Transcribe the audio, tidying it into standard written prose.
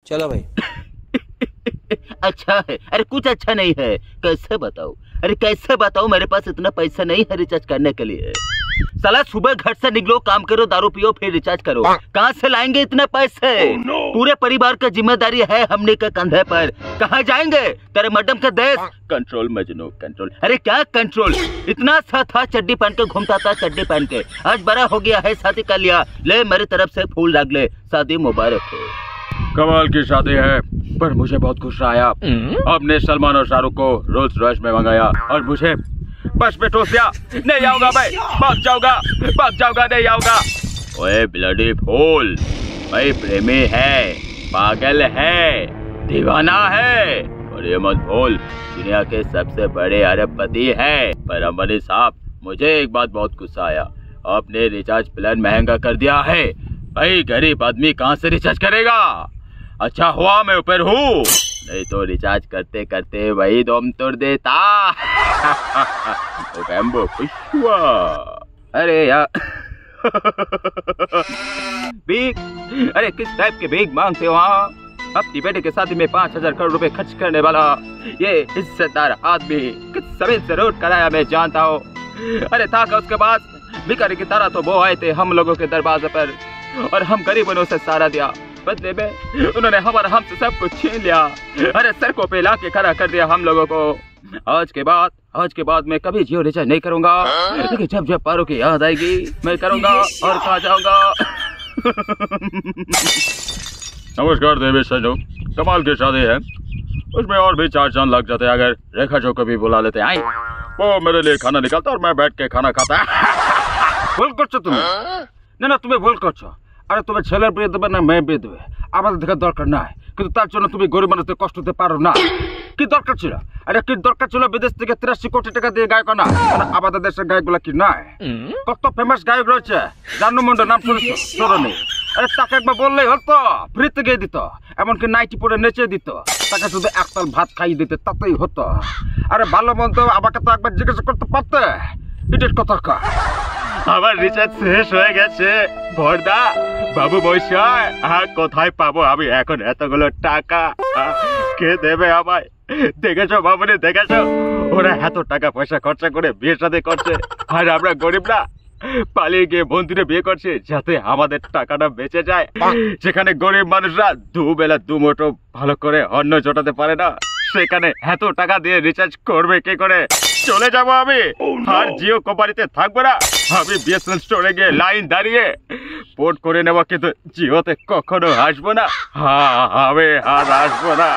चलो भाई। अच्छा है? अरे कुछ अच्छा नहीं है, कैसे बताऊं? अरे कैसे बताऊं, मेरे पास इतना पैसा नहीं है रिचार्ज करने के लिए। साला सुबह घर से निकलो, काम करो, दारू पियो, फिर रिचार्ज करो। कहाँ से लाएंगे इतने पैसे? पूरे परिवार का जिम्मेदारी है हमने के कंधे पर। कहाँ जाएंगे? तेरे मैडम का देश। Control Majnu control. अरे क्या कंट्रोल? इतना सा था, चड्डी पहन के घूमता था, चड्डी पहन के। आज बड़ा हो गया है, शादी कर लिया। ले मेरी तरफ से फूल रख ले, शादी मुबारक हो। कमाल की शादी है, पर मुझे बहुत खुश आया। आपने सलमान और शाहरुख को रोल्स रॉयस में मंगाया और मुझे बस में ठोस दिया। नहीं आऊंगा भाई, भाग जाऊंगा, नहीं आऊंगा। ओए ब्लडी फूल, भाई प्रेमी है, पागल है, दीवाना है, और ये मत भूल दुनिया के सबसे बड़े अरबपति है। पर अंबानी साहब, मुझे एक बात बहुत गुस्सा आया, आपने रिचार्ज प्लान महंगा कर दिया है। भाई गरीब आदमी कहाँ से रिचार्ज करेगा? अच्छा हुआ मैं ऊपर हूँ, नहीं तो रिचार्ज करते करते वही दम तोड़ देता। तो बैम्बो खुश हुआ। अरे यार भीख, अरे किस टाइप के भीख मांगते हो? अपनी बेटे के शादी में 5,000 करोड़ रुपए खर्च करने वाला ये इज्जतदार आदमी किस जमीन से रोड कराया मैं जानता हूँ। अरे था उसके बाद भिखारी की तरह तो वो आए थे हम लोगों के दरवाजे पर, और हम गरीबों ने उसे सहारा दिया। बदले में उन्होंने हमारा हमसे सब कुछ छीन लिया। अरे सड़कों पे लाके खड़ा कर दिया हम लोगों को। आज के बाद मैं कभी जियो रिचार्ज नहीं करूंगा, लेकिन जब जब पारो की याद आएगी मैं करूंगा और खा जाऊंगा। नमस्कार देवी सजो, कमाल की शादी है, उसमें और भी 4 चांद लग जाते हैं अगर रेखा जो को भी बुला लेते हैं। वो मेरे लिए खाना निकालता और मैं बैठ के खाना खाता। भूल करছো তুমি? না না তুমি ভুল করছো। আরে তুমি ছেলের বিয়ে দেবে না মেয়ে বিয়ে দেবে, আমাদের দেখা দরকার নাই, কিন্তু তার জন্য তুমি গরিব মানুষদের কষ্ট দিতে পারো না। কি দরকার ছিল? আরে কি দরকার ছিল বিদেশ থেকে 83 কোটি টাকা দিয়ে গায়ক আনা? আমাদের দেশের গায়কগুলা কি নাই? কত ফেমাস গায়ক রয়েছে, জানো মন্ডল নাম শুনেছো? শোনোনি? আরে তাকে একবার বললেই হতো, ফ্রিতে গিয়ে দিত, এমনকি নাইটি পরে নেচে দিত, তাকে শুধু একতাল ভাত খাইয়ে দিতে, তাতেই হতো। আরে ভালো মন্দ আমাকে তো একবার জিজ্ঞাসা করতে পারতে। ইটের কথা কা আমার রিচার্জ শেষ হয়ে গেছে ভরদা বাবু বৈশাখ, কোথায় পাবো আমি এখন এতগুলো টাকা? কে দেবে আমায়? দেখেছো বাবুনি, দেখেছো ওরা এত টাকা পয়সা খরচা করে বিয়ে শাদী করছে, আর আমরা গরিবরা পালিয়ে গিয়ে মন্দিরে বিয়ে করছে যাতে আমাদের টাকাটা বেঁচে যায়। যেখানে গরিব মানুষরা দুবেলা দুমুঠো ভালো করে অন্ন জোটাতে পারে না, সেখানে এত টাকা দিয়ে রিচার্জ করবে কে করে? চলে যাবো আমি, আর জিও কোম্পানিতে থাকবো না। আমি বিএসএনএল স্টোরে গিয়ে লাইন দাঁড়িয়ে পোর্ট করে নেবো, কিন্তু জিওতে কখনো আসবো না। আমি আর আসবো না।